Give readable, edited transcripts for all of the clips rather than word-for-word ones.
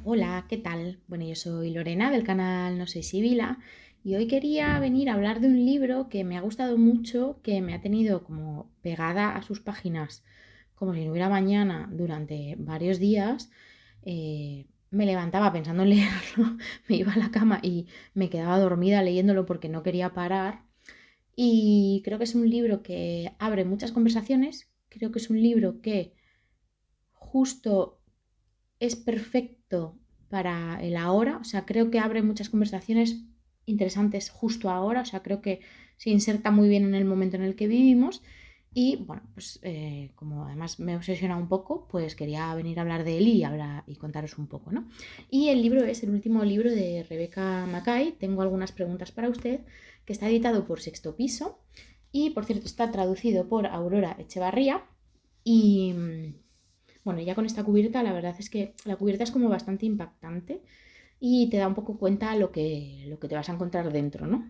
Hola, ¿qué tal? Bueno, yo soy Lorena del canal No Soy Sibila y hoy quería venir a hablar de un libro que me ha gustado mucho, que me ha tenido como pegada a sus páginas como si no hubiera mañana durante varios días. Me levantaba pensando en leerlo, me iba a la cama y me quedaba dormida leyéndolo porque no quería parar. Y creo que es un libro que abre muchas conversaciones, creo que es un libro que justo es perfecto para el ahora, o sea, creo que abre muchas conversaciones interesantes justo ahora, o sea, creo que se inserta muy bien en el momento en el que vivimos y bueno, pues como además me obsesiona un poco, pues quería venir a hablar de él y contaros un poco, ¿no? Y el libro es el último libro de Rebecca Mackay, tengo algunas preguntas para usted, que está editado por Sexto Piso y por cierto está traducido por Aurora Echevarría y bueno, ya con esta cubierta, la verdad es que la cubierta es como bastante impactante y te da un poco cuenta lo que te vas a encontrar dentro, ¿no?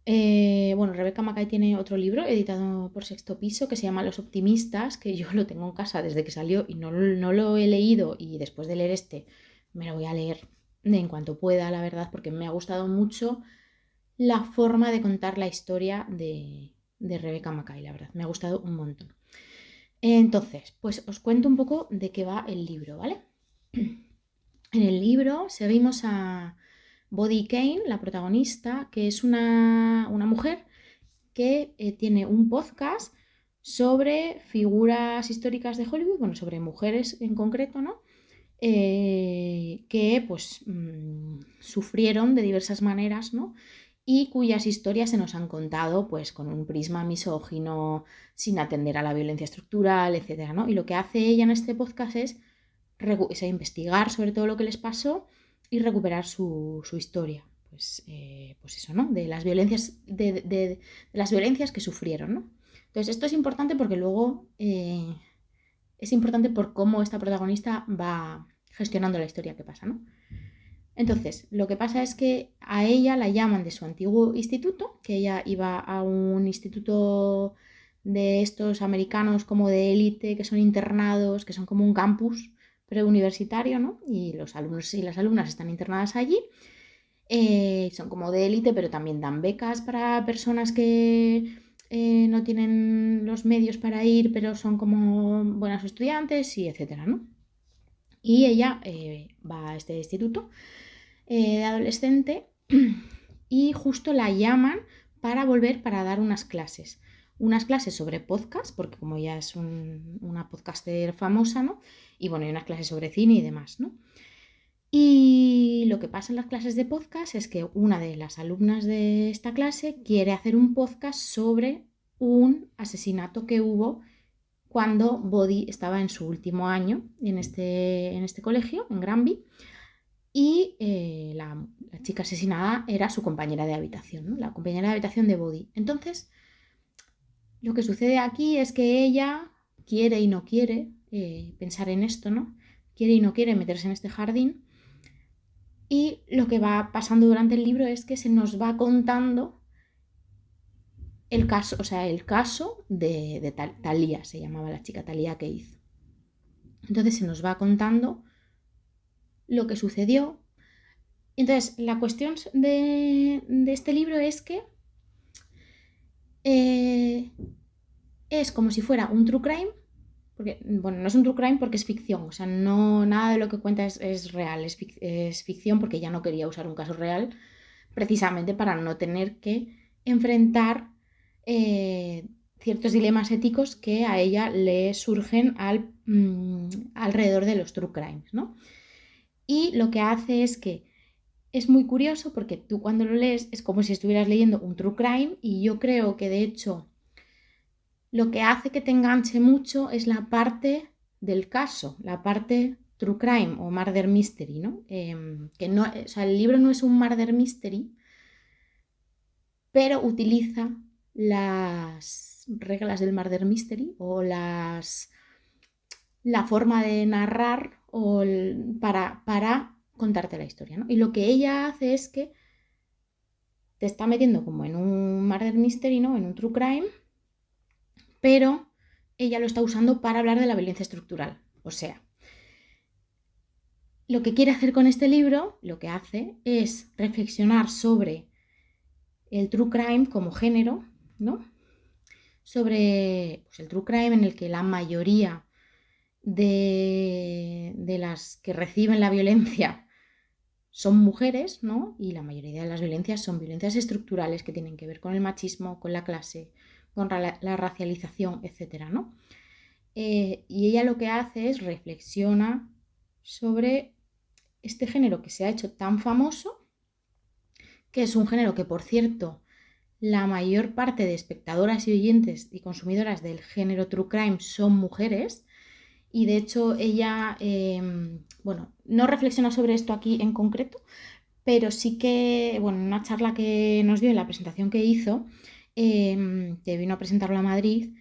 Bueno, Rebecca Mackay tiene otro libro editado por Sexto Piso que se llama Los Optimistas, que yo lo tengo en casa desde que salió y no lo he leído y después de leer este me lo voy a leer en cuanto pueda, la verdad, porque me ha gustado mucho la forma de contar la historia de Rebecca Mackay, la verdad, me ha gustado un montón. Entonces, pues os cuento un poco de qué va el libro, ¿vale? En el libro seguimos a Bodhi Kane, la protagonista, que es una mujer que tiene un podcast sobre figuras históricas de Hollywood, bueno, sobre mujeres en concreto, ¿no? Que pues sufrieron de diversas maneras, ¿no? Y cuyas historias se nos han contado pues con un prisma misógino, sin atender a la violencia estructural, etcétera, ¿no? Y lo que hace ella en este podcast es investigar sobre todo lo que les pasó y recuperar su historia. Pues eso, ¿no? De las violencias, de las violencias que sufrieron, ¿no? Entonces, esto es importante porque luego es importante por cómo esta protagonista va gestionando la historia que pasa, ¿no? Entonces, lo que pasa es que a ella la llaman de su antiguo instituto, que ella iba a un instituto de estos americanos como de élite, que son internados, que son como un campus preuniversitario, ¿no? Y los alumnos y las alumnas están internadas allí. Son como de élite, pero también dan becas para personas que no tienen los medios para ir, pero son como buenos estudiantes y etcétera, ¿no? Y ella va a este instituto de adolescente y justo la llaman para volver para dar unas clases sobre podcast, porque como ya es una podcaster famosa, ¿no? Y bueno, y unas clases sobre cine y demás, ¿no? Y lo que pasa en las clases de podcast es que una de las alumnas de esta clase quiere hacer un podcast sobre un asesinato que hubo cuando Bodhi estaba en su último año en este colegio, en Granby, y la chica asesinada era su compañera de habitación, ¿no? La compañera de habitación de Bodhi. Entonces, lo que sucede aquí es que ella quiere y no quiere pensar en esto, ¿no? Quiere y no quiere meterse en este jardín. Y lo que va pasando durante el libro es que se nos va contando el caso, o sea, el caso de Thalía, se llamaba la chica Thalía Keith. Entonces se nos va contando lo que sucedió. Entonces, la cuestión de este libro es que eh, es como si fuera un true crime, porque, bueno, no es un true crime porque es ficción, o sea, no, nada de lo que cuenta es real, es ficción porque ya no quería usar un caso real precisamente para no tener que enfrentar eh, ciertos dilemas éticos que a ella le surgen alrededor de los true crimes, ¿no? Y lo que hace es que es muy curioso porque tú cuando lo lees es como si estuvieras leyendo un true crime y yo creo que de hecho lo que hace que te enganche mucho es la parte del caso, la parte true crime o murder mystery, ¿no? Que no, o sea, el libro no es un murder mystery, pero utiliza las reglas del murder mystery o la forma de narrar para contarte la historia, ¿no? Y lo que ella hace es que te está metiendo como en un murder mystery, ¿no? En un true crime, pero ella lo está usando para hablar de la violencia estructural. O sea, lo que quiere hacer con este libro, lo que hace es reflexionar sobre el true crime como género, ¿no? Sobre pues, el true crime en el que la mayoría de las que reciben la violencia son mujeres, ¿no? Y la mayoría de las violencias son violencias estructurales que tienen que ver con el machismo, con la clase, con la racialización, etcétera, ¿no? Y ella lo que hace es reflexiona sobre este género que se ha hecho tan famoso, que es un género que, por cierto, la mayor parte de espectadoras y oyentes y consumidoras del género True Crime son mujeres. Y de hecho ella, bueno, no reflexiona sobre esto aquí en concreto, pero sí que, bueno, en una charla que nos dio en la presentación que hizo, que vino a presentarlo a Madrid,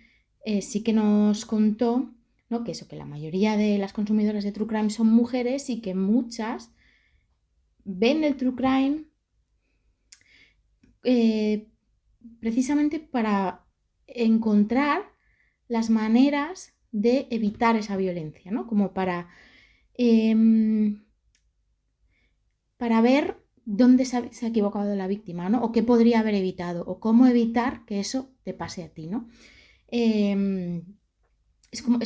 sí que nos contó, ¿no? Que eso, que la mayoría de las consumidoras de True Crime son mujeres y que muchas ven el True Crime eh, precisamente para encontrar las maneras de evitar esa violencia, ¿no? Como para ver dónde se ha equivocado la víctima, ¿no? O qué podría haber evitado, o cómo evitar que eso te pase a ti, ¿no? Es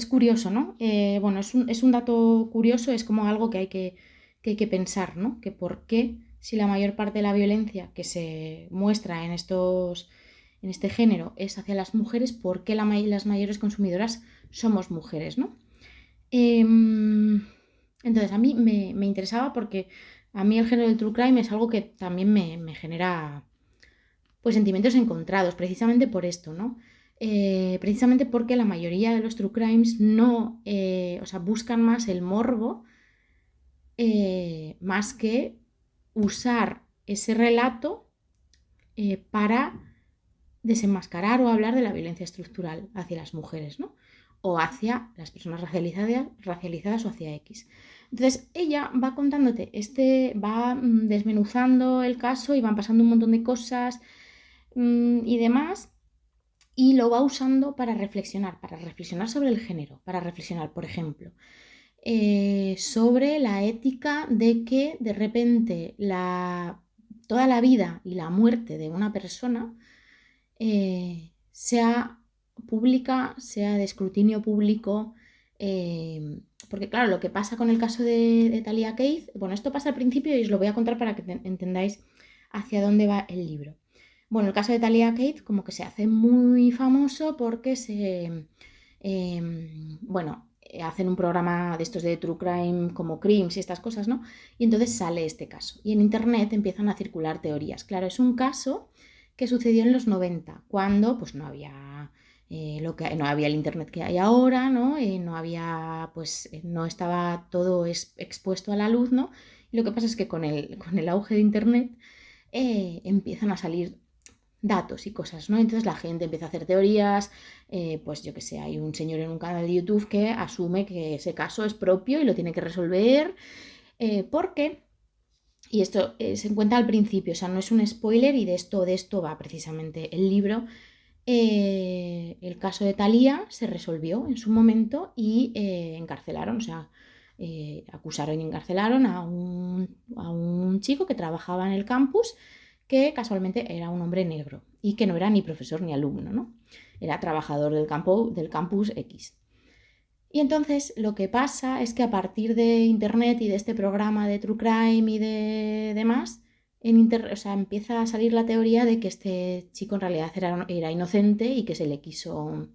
curioso, ¿no? Bueno, es un dato curioso, es como algo que hay que pensar, ¿no? Que por qué, si la mayor parte de la violencia que se muestra en este género es hacia las mujeres, ¿por qué las mayores consumidoras somos mujeres, ¿no? Entonces, a mí me interesaba porque a mí el género del true crime es algo que también me genera pues sentimientos encontrados, precisamente por esto, ¿no? Precisamente porque la mayoría de los true crimes no, o sea, buscan más el morbo, más que usar ese relato para desenmascarar o hablar de la violencia estructural hacia las mujeres, ¿no? O hacia las personas racializadas o hacia X. Entonces ella va contándote, va desmenuzando el caso y van pasando un montón de cosas y demás, y lo va usando para reflexionar sobre el género, para reflexionar, por ejemplo, sobre la ética de que de repente toda la vida y la muerte de una persona sea pública, sea de escrutinio público, porque claro, lo que pasa con el caso de Talia Keith, bueno, esto pasa al principio y os lo voy a contar para que entendáis hacia dónde va el libro. Bueno, el caso de Talia Keith como que se hace muy famoso porque bueno, hacen un programa de estos de True Crime como Crimes y estas cosas, ¿no? Y entonces sale este caso. Y en internet empiezan a circular teorías. Claro, es un caso que sucedió en los 90, cuando pues no había no había el internet que hay ahora, ¿no? No había, pues no estaba todo expuesto a la luz, ¿no? Y lo que pasa es que con el auge de internet empiezan a salir datos y cosas, ¿no? Entonces la gente empieza a hacer teorías, pues yo que sé, hay un señor en un canal de YouTube que asume que ese caso es propio y lo tiene que resolver, porque, y esto se encuentra al principio, o sea, no es un spoiler y de esto va precisamente el libro. El caso de Thalía se resolvió en su momento y encarcelaron, o sea, acusaron y encarcelaron a un chico que trabajaba en el campus, que casualmente era un hombre negro y que no era ni profesor ni alumno, ¿no? Era trabajador del campus X. Y entonces lo que pasa es que a partir de internet y de este programa de True Crime y de demás, o sea, empieza a salir la teoría de que este chico en realidad era inocente y que se le quiso,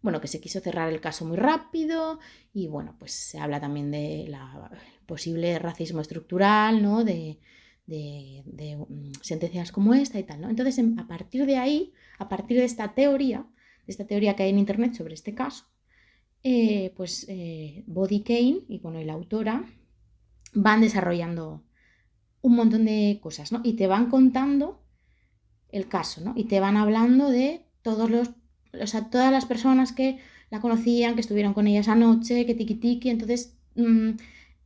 bueno, que se quiso cerrar el caso muy rápido y bueno, pues se habla también de la posible racismo estructural, ¿no? De sentencias como esta y tal, ¿no? Entonces, a partir de ahí, a partir de esta teoría que hay en internet sobre este caso, pues Body Kane y bueno, y la autora van desarrollando un montón de cosas, ¿no? Y te van contando el caso, ¿no? Y te van hablando de o sea, todas las personas que la conocían, que estuvieron con ella esa noche, que tiki tiki. Entonces,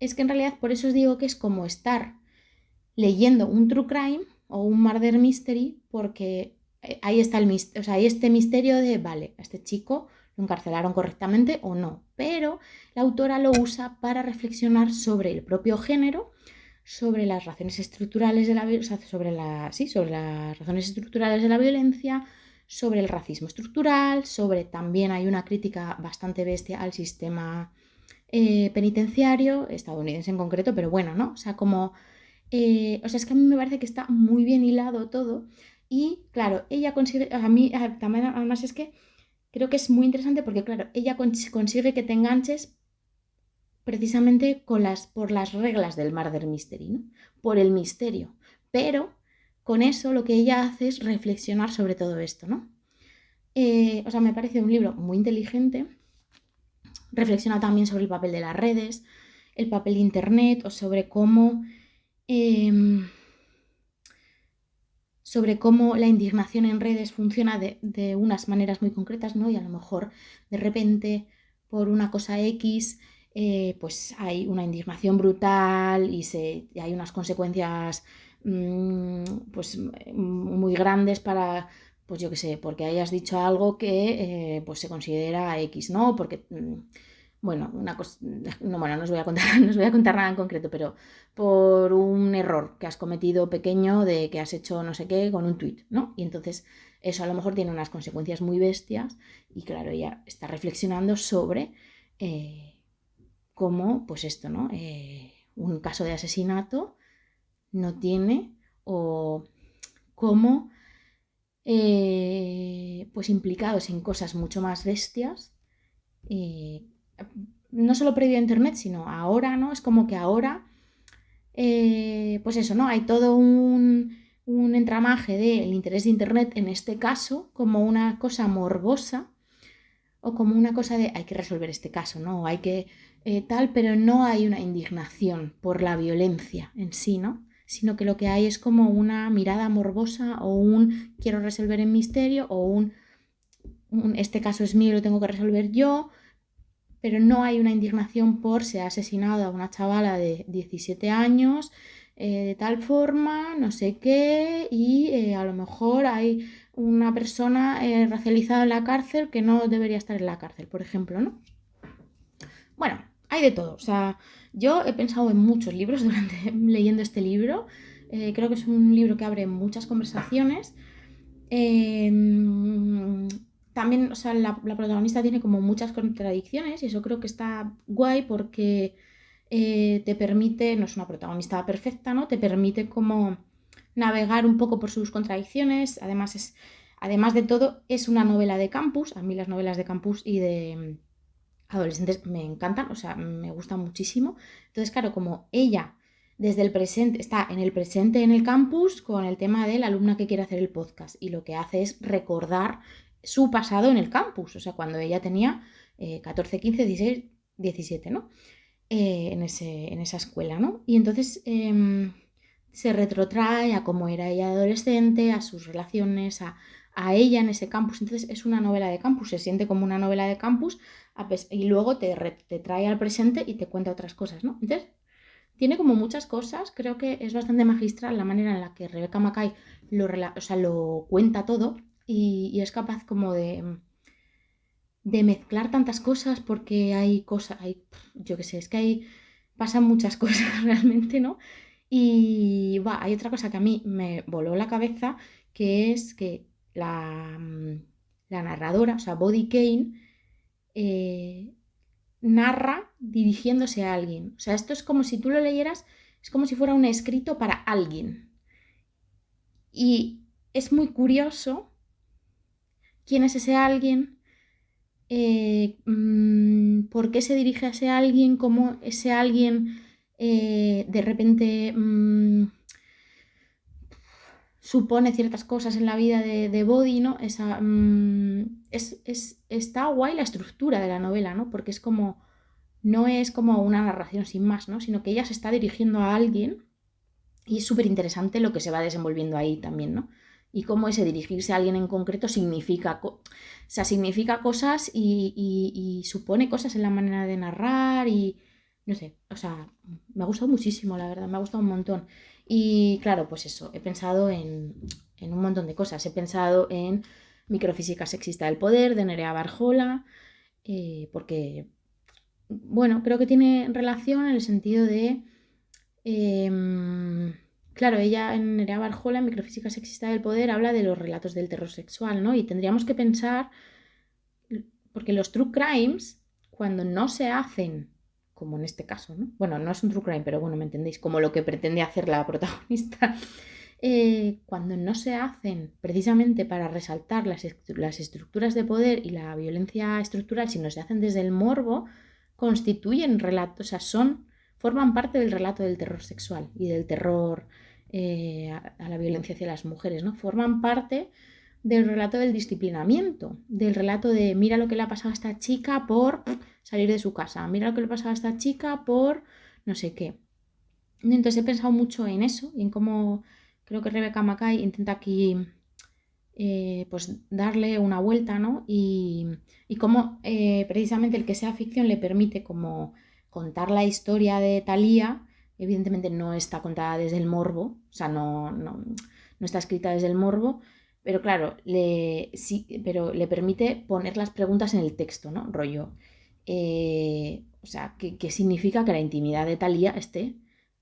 es que en realidad por eso os digo que es como estar leyendo un true crime o un murder mystery, porque ahí está o sea, hay este misterio de, vale, a este chico lo encarcelaron correctamente o no, pero la autora lo usa para reflexionar sobre el propio género, sobre las razones estructurales de la violencia, sobre las razones estructurales de la violencia, sobre el racismo estructural, sobre también hay una crítica bastante bestia al sistema penitenciario, estadounidense en concreto, pero bueno, ¿no? O sea, es que a mí me parece que está muy bien hilado todo y, claro, ella consigue, también, además es que creo que es muy interesante porque, claro, ella consigue que te enganches precisamente por las reglas del Murder Mystery, ¿no? Por el misterio. Pero con eso lo que ella hace es reflexionar sobre todo esto, ¿no? Me parece un libro muy inteligente. Reflexiona también sobre el papel de las redes, el papel de Internet o sobre cómo la indignación en redes funciona de unas maneras muy concretas, ¿no? Y a lo mejor de repente por una cosa X pues hay una indignación brutal y hay unas consecuencias pues muy grandes para, pues yo qué sé, porque hayas dicho algo que pues se considera X, ¿no? Porque bueno, una cosa, no, bueno, no os voy a contar, no os voy a contar nada en concreto, pero por un error que has cometido pequeño de que has hecho no sé qué con un tuit, ¿no? Y entonces eso a lo mejor tiene unas consecuencias muy bestias y claro, ella está reflexionando sobre cómo, pues esto, ¿no? Un caso de asesinato no tiene o cómo, pues implicados en cosas mucho más bestias, eh, no solo previo a Internet, sino ahora, ¿no? Es como que ahora, pues eso, ¿no? Hay todo un entramaje del interés de Internet, en este caso, como una cosa morbosa o como una cosa de hay que resolver este caso, ¿no? O hay que tal, pero no hay una indignación por la violencia en sí, ¿no? Sino que lo que hay es como una mirada morbosa o un quiero resolver el misterio o un este caso es mío y lo tengo que resolver yo, pero no hay una indignación por se ha asesinado a una chavala de 17 años de tal forma, no sé qué, y a lo mejor hay una persona racializada en la cárcel que no debería estar en la cárcel, por ejemplo, ¿no? Bueno, hay de todo. O sea, yo he pensado en muchos libros durante leyendo este libro. Creo que es un libro que abre muchas conversaciones. Eh, También, o sea, la protagonista tiene como muchas contradicciones y eso creo que está guay porque te permite, no es una protagonista perfecta, ¿no? Te permite como navegar un poco por sus contradicciones. Además de todo, es una novela de campus. A mí las novelas de campus y de adolescentes me encantan, o sea, me gustan muchísimo. Entonces, claro, como ella desde el presente, está en el presente en el campus con el tema de la alumna que quiere hacer el podcast y lo que hace es recordar su pasado en el campus, o sea, cuando ella tenía 14, 15, 16, 17, ¿no? En esa escuela, ¿no? Y entonces se retrotrae a cómo era ella adolescente, a sus relaciones, a ella en ese campus. Entonces es una novela de campus, se siente como una novela de campus y luego te trae al presente y te cuenta otras cosas, ¿no? Entonces tiene como muchas cosas, creo que es bastante magistral la manera en la que Rebecca Mackay lo cuenta todo y es capaz como de mezclar tantas cosas porque hay cosas, yo qué sé, es que pasan muchas cosas realmente, ¿no? Y hay otra cosa que a mí me voló la cabeza, que es que la narradora, o sea, Body Kane, eh, narra dirigiéndose a alguien. O sea, esto es como si tú lo leyeras, es como si fuera un escrito para alguien. Y es muy curioso quién es ese alguien, por qué se dirige a ese alguien, cómo ese alguien de repente supone ciertas cosas en la vida de Body, ¿no? Está guay la estructura de la novela, ¿no? Porque no es como una narración sin más, ¿no? Sino que ella se está dirigiendo a alguien y es súper interesante lo que se va desenvolviendo ahí también, ¿no? Y cómo ese dirigirse a alguien en concreto significa cosas y supone cosas en la manera de narrar y no sé, o sea, me ha gustado muchísimo, la verdad, me ha gustado un montón. Y claro, pues eso, he pensado en un montón de cosas. He pensado en Microfísica sexista del poder, de Nerea Barjola, porque, bueno, creo que tiene relación en el sentido de, claro, ella en Nerea Barjola, en Microfísica sexista del poder, habla de los relatos del terror sexual, ¿no? Y tendríamos que pensar, porque los true crimes, cuando no se hacen, como en este caso, ¿no? Bueno, no es un true crime, pero bueno, me entendéis, como lo que pretende hacer la protagonista, cuando no se hacen precisamente para resaltar las estructuras de poder y la violencia estructural, sino se hacen desde el morbo, constituyen relatos, o sea, forman parte del relato del terror sexual y del terror a la violencia hacia las mujeres, ¿no? Forman parte del relato del disciplinamiento, del relato de mira lo que le ha pasado a esta chica por salir de su casa, mira lo que le ha pasado a esta chica por no sé qué. Entonces he pensado mucho en eso y en cómo creo que Rebecca Mackay intenta aquí pues darle una vuelta, ¿no? Y cómo precisamente el que sea ficción le permite como contar la historia de Thalía. Evidentemente no está contada desde el morbo, o sea, no está escrita desde el morbo, pero claro, pero le permite poner las preguntas en el texto, ¿no? Rollo. O sea, ¿qué significa que la intimidad de Thalía esté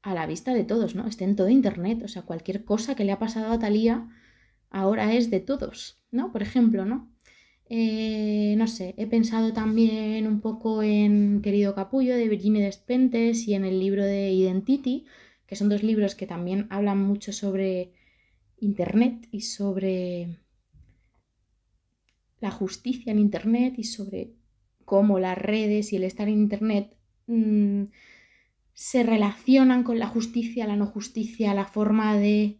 a la vista de todos, ¿no? Esté en todo internet, o sea, cualquier cosa que le ha pasado a Thalía ahora es de todos, ¿no? Por ejemplo, ¿no? No sé, he pensado también un poco en Querido Capullo de Virginia Despentes y en el libro de Identity, que son dos libros que también hablan mucho sobre Internet y sobre la justicia en Internet y sobre cómo las redes y el estar en Internet se relacionan con la justicia, la no justicia, la forma de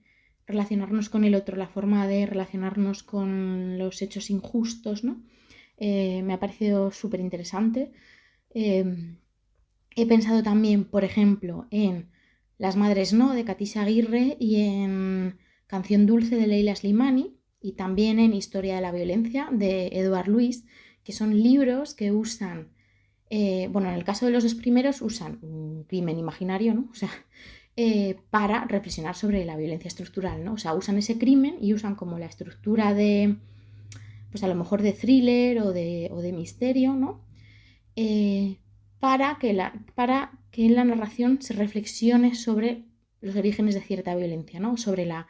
relacionarnos con el otro, la forma de relacionarnos con los hechos injustos, ¿no? Me ha parecido súper interesante. He pensado también, por ejemplo, en Las Madres No, de Katisha Aguirre, y en Canción Dulce, de Leila Slimani, y también en Historia de la Violencia, de Edward Luis, que son libros que usan, bueno, en el caso de los dos primeros usan un crimen imaginario, ¿no? O sea, para reflexionar sobre la violencia estructural, ¿no? O sea, usan ese crimen y usan como la estructura de, pues a lo mejor de thriller o de misterio, ¿no? Para que en la narración se reflexione sobre los orígenes de cierta violencia, ¿no? Sobre las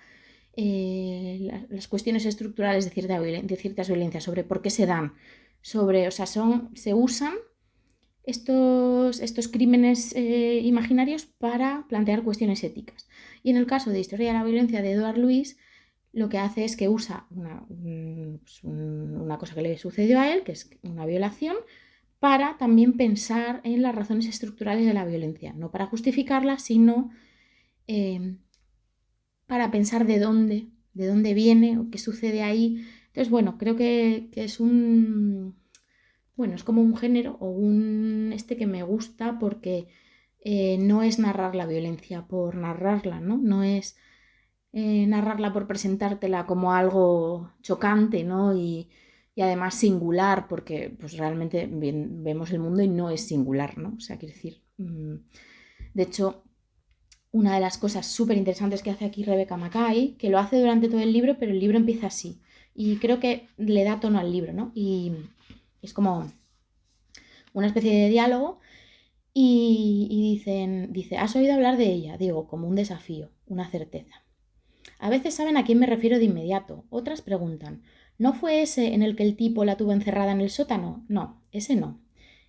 cuestiones estructurales de ciertas violencias, sobre por qué se dan, o sea, se usan estos crímenes imaginarios para plantear cuestiones éticas. Y en el caso de Historia de la Violencia de Edward Luis, lo que hace es que usa una cosa que le sucedió a él, que es una violación, para también pensar en las razones estructurales de la violencia, no para justificarla, sino para pensar de dónde viene o qué sucede ahí. Entonces, bueno, creo que es bueno, es como un género o que me gusta porque no es narrar la violencia por narrarla, ¿no? No es narrarla por presentártela como algo chocante, ¿no? Y además singular, porque pues realmente vemos el mundo y no es singular, ¿no? O sea, quiero decir, de hecho, una de las cosas súper interesantes que hace aquí Rebecca Mackay, que lo hace durante todo el libro, pero el libro empieza así, y creo que le da tono al libro, ¿no? Y es como una especie de diálogo y dice, ¿has oído hablar de ella? Digo, como un desafío, una certeza. A veces saben a quién me refiero de inmediato, otras preguntan, ¿no fue ese en el que el tipo la tuvo encerrada en el sótano? No, ese no.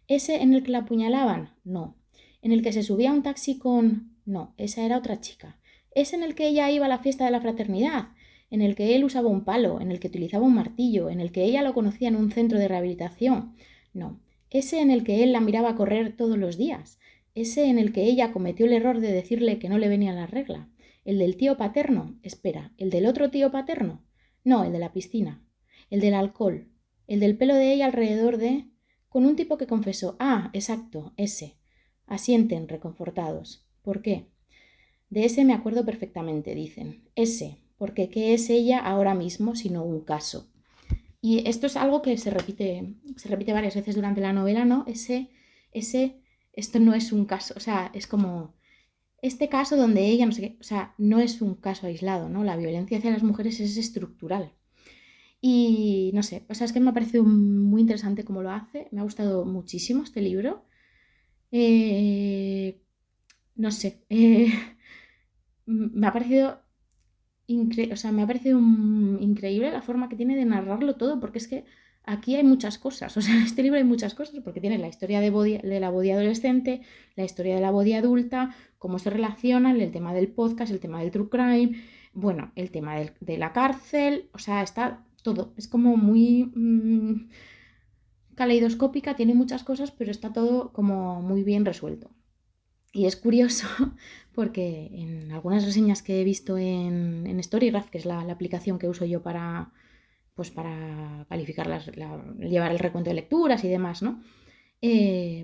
¿Ese en el que la apuñalaban? No. ¿En el que se subía a un taxi con...? No, esa era otra chica. ¿Ese en el que ella iba a la fiesta de la fraternidad? ¿En el que él usaba un palo? ¿En el que utilizaba un martillo? ¿En el que ella lo conocía en un centro de rehabilitación? No. ¿Ese en el que él la miraba correr todos los días? ¿Ese en el que ella cometió el error de decirle que no le venía la regla? ¿El del tío paterno? Espera, ¿el del otro tío paterno? No, el de la piscina. ¿El del alcohol? ¿El del pelo de ella alrededor de...? Con un tipo que confesó, exacto, ese. Asienten, reconfortados. ¿Por qué? De ese me acuerdo perfectamente, dicen. Ese, porque ¿qué es ella ahora mismo sino un caso? Y esto es algo que se repite varias veces durante la novela, ¿no? Esto no es un caso, o sea, es como este caso donde ella, no sé qué, o sea, no es un caso aislado, ¿no? La violencia hacia las mujeres es estructural. Y no sé, o sea, es que me ha parecido muy interesante cómo lo hace, me ha gustado muchísimo este libro. Eh, no sé, me ha parecido o sea, me ha parecido increíble la forma que tiene de narrarlo todo, porque es que aquí hay muchas cosas, o sea, en este libro hay muchas cosas, porque tiene la historia de la Bodhi adolescente, la historia de la Bodhi adulta, cómo se relacionan, el tema del podcast, el tema del true crime, bueno, el tema de la cárcel, o sea, está todo, es como muy caleidoscópica, tiene muchas cosas, pero está todo como muy bien resuelto. Y es curioso porque en algunas reseñas que he visto en Storygraph, que es la aplicación que uso yo para, pues para calificar, llevar el recuento de lecturas y demás, ¿no?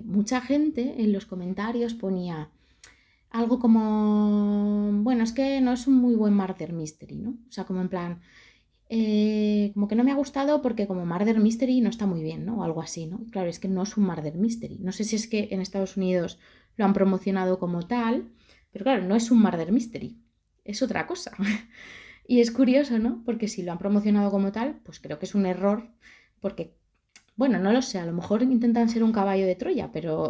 Mucha gente en los comentarios ponía algo como, bueno, es que no es un muy buen murder mystery, ¿no? O sea, como en plan, como que no me ha gustado porque como murder mystery no está muy bien, ¿no? O algo así, ¿no? Claro, es que no es un murder mystery. No sé si es que en Estados Unidos lo han promocionado como tal, pero claro, no es un murder mystery, es otra cosa. Y es curioso, ¿no? Porque si lo han promocionado como tal, pues creo que es un error, porque, bueno, no lo sé, a lo mejor intentan ser un caballo de Troya, pero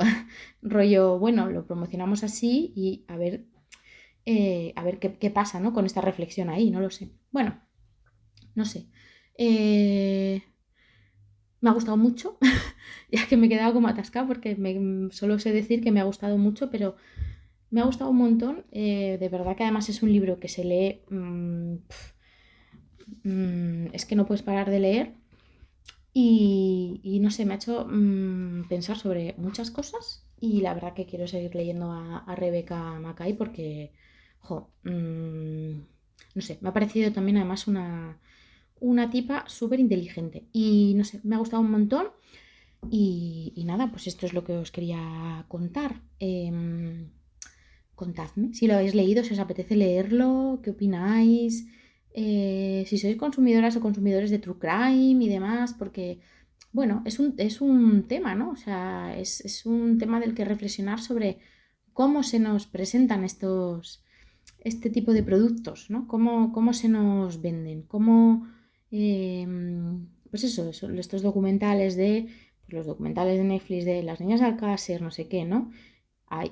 rollo, bueno, lo promocionamos así y a ver qué pasa, ¿no? Con esta reflexión ahí, no lo sé. Bueno, no sé. Eh, Me ha gustado mucho, ya que me he quedado como atascada porque solo sé decir que me ha gustado mucho, pero me ha gustado un montón. De verdad que además es un libro que se lee, es que no puedes parar de leer y no sé, me ha hecho pensar sobre muchas cosas y la verdad que quiero seguir leyendo a Rebecca Mackay porque, jo, no sé, me ha parecido también además una tipa súper inteligente y no sé, me ha gustado un montón y nada, pues esto es lo que os quería contar. Contadme si lo habéis leído, si os apetece leerlo, qué opináis, si sois consumidoras o consumidores de True Crime y demás, porque, bueno, es un tema, ¿no? O sea, es un tema del que reflexionar sobre cómo se nos presentan este tipo de productos, ¿no? Cómo se nos venden, pues eso, estos documentales pues los documentales de Netflix de las niñas de Alcácer, no sé qué, ¿no?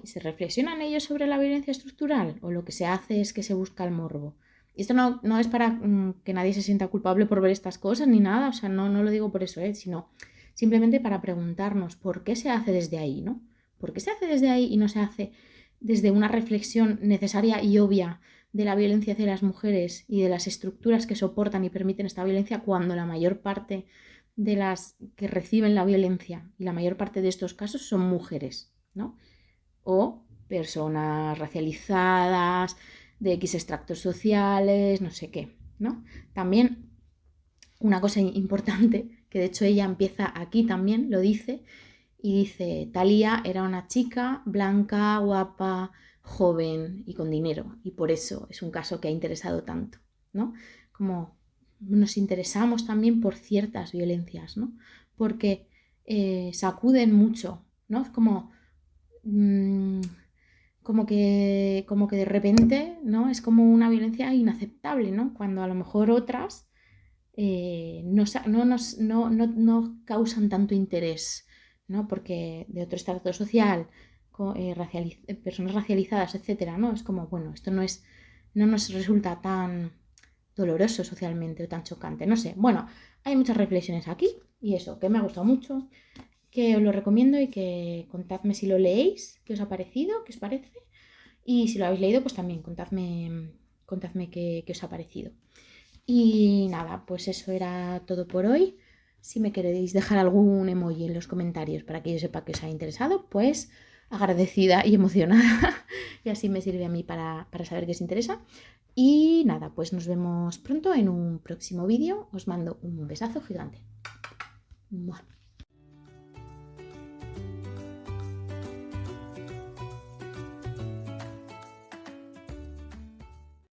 ¿Se reflexionan ellos sobre la violencia estructural o lo que se hace es que se busca el morbo? Y esto no es para que nadie se sienta culpable por ver estas cosas ni nada, o sea, no lo digo por eso, sino simplemente para preguntarnos por qué se hace desde ahí, ¿no? ¿Por qué se hace desde ahí y no se hace desde una reflexión necesaria y obvia de la violencia hacia las mujeres y de las estructuras que soportan y permiten esta violencia cuando la mayor parte de las que reciben la violencia y la mayor parte de estos casos son mujeres, ¿no? O personas racializadas, de X extractos sociales, no sé qué, ¿no? También una cosa importante, que de hecho ella empieza aquí también, lo dice, y dice, Thalía era una chica blanca, guapa, joven y con dinero, y por eso es un caso que ha interesado tanto, ¿no? Como nos interesamos también por ciertas violencias, ¿no? Porque sacuden mucho, ¿no? Es mmm, como que de repente, ¿no? Es como una violencia inaceptable, ¿no? Cuando a lo mejor otras no causan tanto interés, ¿no? Porque de otro estrato social, personas racializadas, etcétera, ¿no? Es como, bueno, esto no nos resulta tan doloroso socialmente o tan chocante, no sé. Bueno, hay muchas reflexiones aquí y eso, que me ha gustado mucho, que os lo recomiendo y que contadme si lo leéis, qué os ha parecido, qué os parece. Y si lo habéis leído, pues también contadme qué os ha parecido. Y nada, pues eso era todo por hoy. Si me queréis dejar algún emoji en los comentarios para que yo sepa que os ha interesado, pues agradecida y emocionada. Y así me sirve a mí para saber que os interesa. Y nada, pues nos vemos pronto en un próximo vídeo. Os mando un besazo gigante. ¡Mua!